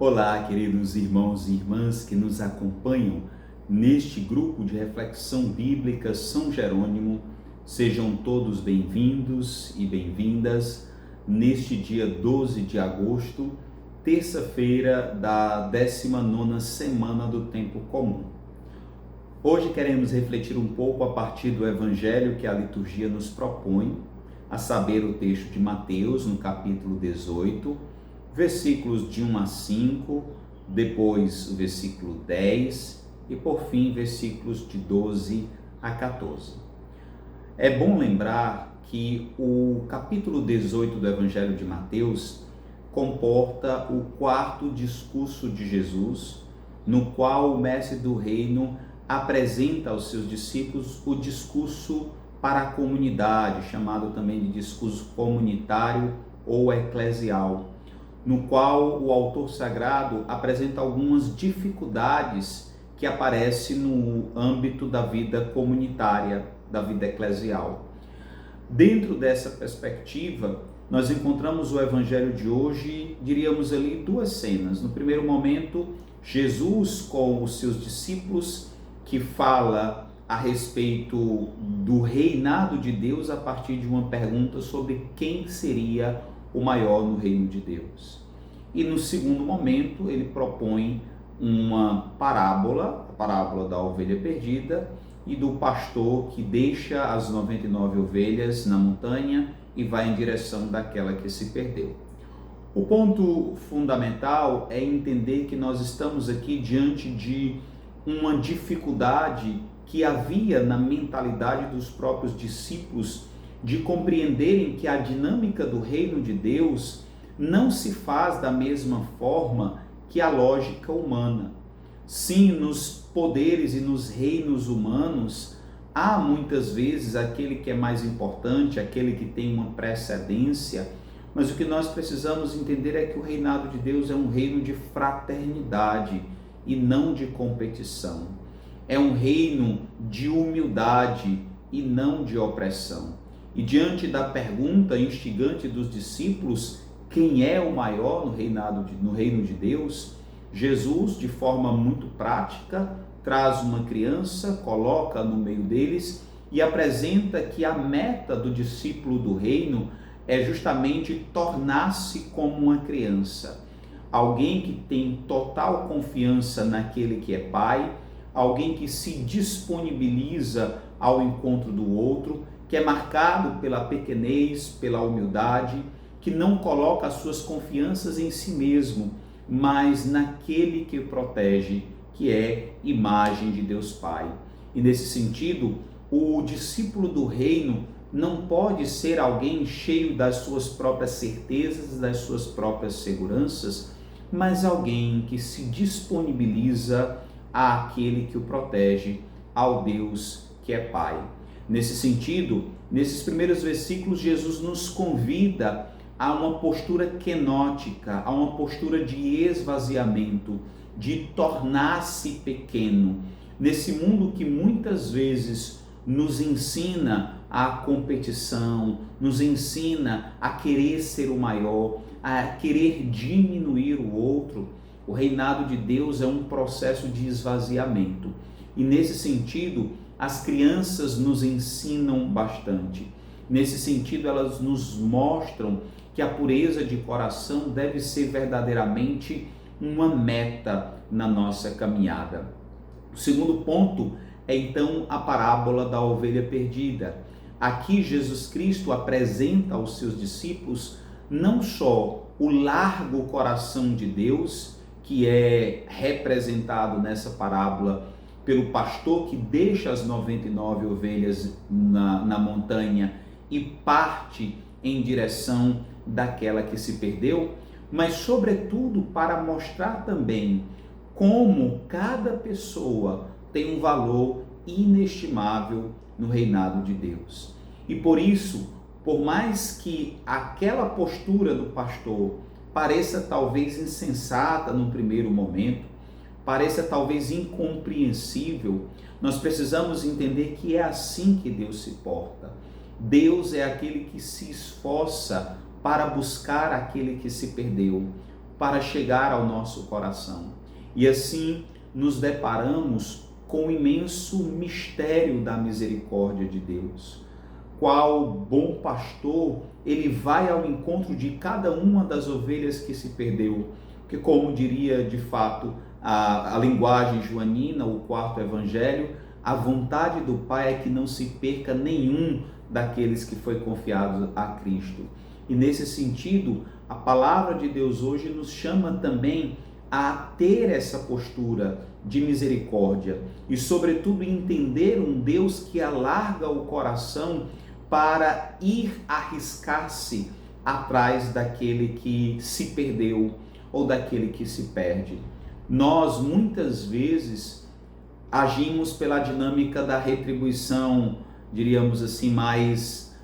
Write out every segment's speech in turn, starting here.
Olá, queridos irmãos e irmãs que nos acompanham neste grupo de reflexão bíblica São Jerônimo. Sejam todos bem-vindos e bem-vindas neste dia 12 de agosto, terça-feira da 19ª semana do Tempo Comum. Hoje queremos refletir um pouco a partir do Evangelho que a liturgia nos propõe, a saber, o texto de Mateus, no capítulo 18, versículos de 1 a 5, depois o versículo 10 e, por fim, versículos de 12 a 14. É bom lembrar que o capítulo 18 do Evangelho de Mateus comporta o quarto discurso de Jesus, no qual o mestre do reino apresenta aos seus discípulos o discurso para a comunidade, chamado também de discurso comunitário ou eclesial, no qual o autor sagrado apresenta algumas dificuldades que aparecem no âmbito da vida comunitária, da vida eclesial. Dentro dessa perspectiva, nós encontramos o evangelho de hoje, diríamos ali, duas cenas. No primeiro momento, Jesus com os seus discípulos, que fala a respeito do reinado de Deus a partir de uma pergunta sobre quem seria o maior no reino de Deus. E no segundo momento ele propõe uma parábola, a parábola da ovelha perdida e do pastor que deixa as 99 ovelhas na montanha e vai em direção daquela que se perdeu. O ponto fundamental é entender que nós estamos aqui diante de uma dificuldade que havia na mentalidade dos próprios discípulos de compreenderem que a dinâmica do reino de Deus não se faz da mesma forma que a lógica humana. Sim, nos poderes e nos reinos humanos, há muitas vezes aquele que é mais importante, aquele que tem uma precedência, mas o que nós precisamos entender é que o reinado de Deus é um reino de fraternidade e não de competição. É um reino de humildade e não de opressão. E diante da pergunta instigante dos discípulos, quem é o maior no reino de Deus, Jesus, de forma muito prática, traz uma criança, coloca no meio deles e apresenta que a meta do discípulo do reino é justamente tornar-se como uma criança. Alguém que tem total confiança naquele que é pai, alguém que se disponibiliza ao encontro do outro, que é marcado pela pequenez, pela humildade, que não coloca as suas confianças em si mesmo, mas naquele que o protege, que é imagem de Deus Pai. E nesse sentido, o discípulo do reino não pode ser alguém cheio das suas próprias certezas, das suas próprias seguranças, mas alguém que se disponibiliza àquele que o protege, ao Deus que é Pai. Nesse sentido, nesses primeiros versículos, Jesus nos convida a uma postura kenótica, a uma postura de esvaziamento, de tornar-se pequeno. Nesse mundo que muitas vezes nos ensina a competição, nos ensina a querer ser o maior, a querer diminuir o outro, o reinado de Deus é um processo de esvaziamento. E nesse sentido, as crianças nos ensinam bastante. Nesse sentido, elas nos mostram que a pureza de coração deve ser verdadeiramente uma meta na nossa caminhada. O segundo ponto é então a parábola da ovelha perdida. Aqui Jesus Cristo apresenta aos seus discípulos não só o largo coração de Deus, que é representado nessa parábola pelo pastor que deixa as 99 ovelhas na montanha e parte em direção daquela que se perdeu, mas sobretudo para mostrar também como cada pessoa tem um valor inestimável no reinado de Deus. E por isso, por mais que aquela postura do pastor pareça talvez insensata no primeiro momento, pareça talvez incompreensível, nós precisamos entender que é assim que Deus se porta. Deus é aquele que se esforça para buscar aquele que se perdeu. para chegar ao nosso coração. E assim nos deparamos com o imenso mistério da misericórdia de Deus. Qual bom pastor, ele vai ao encontro de cada uma das ovelhas que se perdeu. Porque, como diria de fato a linguagem joanina, o quarto evangelho, a vontade do Pai é que não se perca nenhum daqueles que foi confiado a Cristo. E nesse sentido, a palavra de Deus hoje nos chama também a ter essa postura de misericórdia e, sobretudo, entender um Deus que alarga o coração para ir arriscar-se atrás daquele que se perdeu ou daquele que se perde. Nós, muitas vezes, agimos pela dinâmica da retribuição, diríamos assim, mais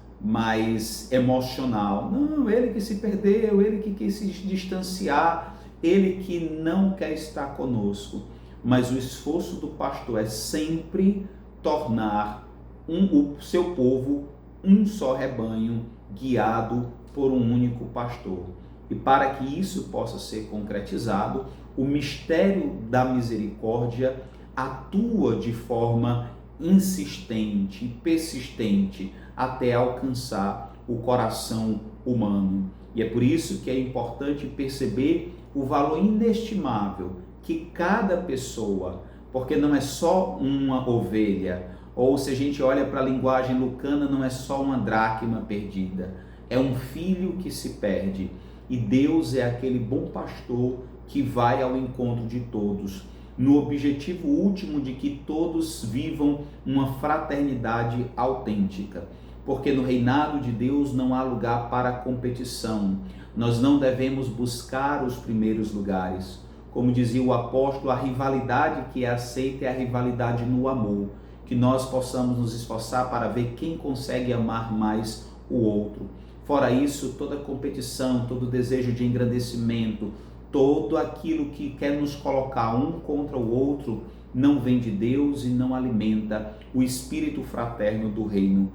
emocional. Não, ele que se perdeu, ele que quis se distanciar, ele que não quer estar conosco. Mas o esforço do pastor é sempre tornar o seu povo um só rebanho, guiado por um único pastor. E para que isso possa ser concretizado, o mistério da misericórdia atua de forma insistente, persistente, até alcançar o coração humano. E é por isso que é importante perceber o valor inestimável que cada pessoa, porque não é só uma ovelha, ou se a gente olha para a linguagem lucana, não é só uma dracma perdida, é um filho que se perde. E Deus é aquele bom pastor que vai ao encontro de todos, no objetivo último de que todos vivam uma fraternidade autêntica. Porque no reinado de Deus não há lugar para competição. Nós não devemos buscar os primeiros lugares. Como dizia o apóstolo, a rivalidade que é aceita é a rivalidade no amor. Que nós possamos nos esforçar para ver quem consegue amar mais o outro. Fora isso, toda competição, todo desejo de engrandecimento, todo aquilo que quer nos colocar um contra o outro, não vem de Deus e não alimenta o espírito fraterno do reino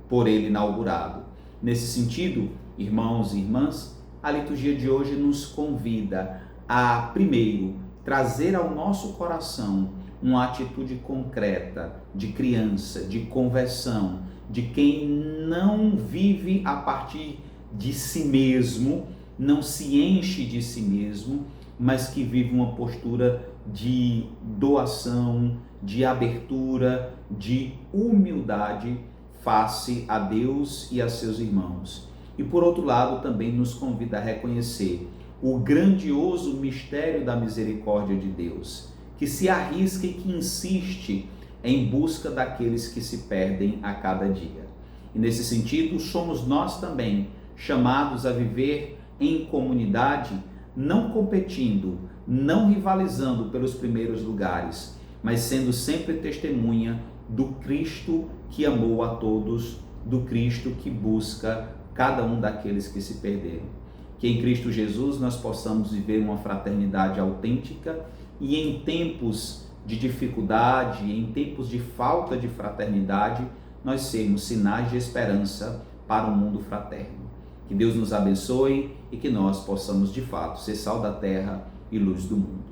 por ele inaugurado. Nesse sentido, irmãos e irmãs, a liturgia de hoje nos convida a, primeiro, trazer ao nosso coração uma atitude concreta de criança, de conversão, de quem não vive a partir de si mesmo, não se enche de si mesmo, mas que vive uma postura de doação, de abertura, de humildade face a Deus e a seus irmãos. E por outro lado, também nos convida a reconhecer o grandioso mistério da misericórdia de Deus, que se arrisca e que insiste em busca daqueles que se perdem a cada dia. E nesse sentido, somos nós também chamados a viver em comunidade, não competindo, não rivalizando pelos primeiros lugares, mas sendo sempre testemunha do Cristo que amou a todos, do Cristo que busca cada um daqueles que se perderam. Que em Cristo Jesus nós possamos viver uma fraternidade autêntica e em tempos de dificuldade, em tempos de falta de fraternidade, nós sermos sinais de esperança para um mundo fraterno. Que Deus nos abençoe e que nós possamos de fato ser sal da terra e luz do mundo.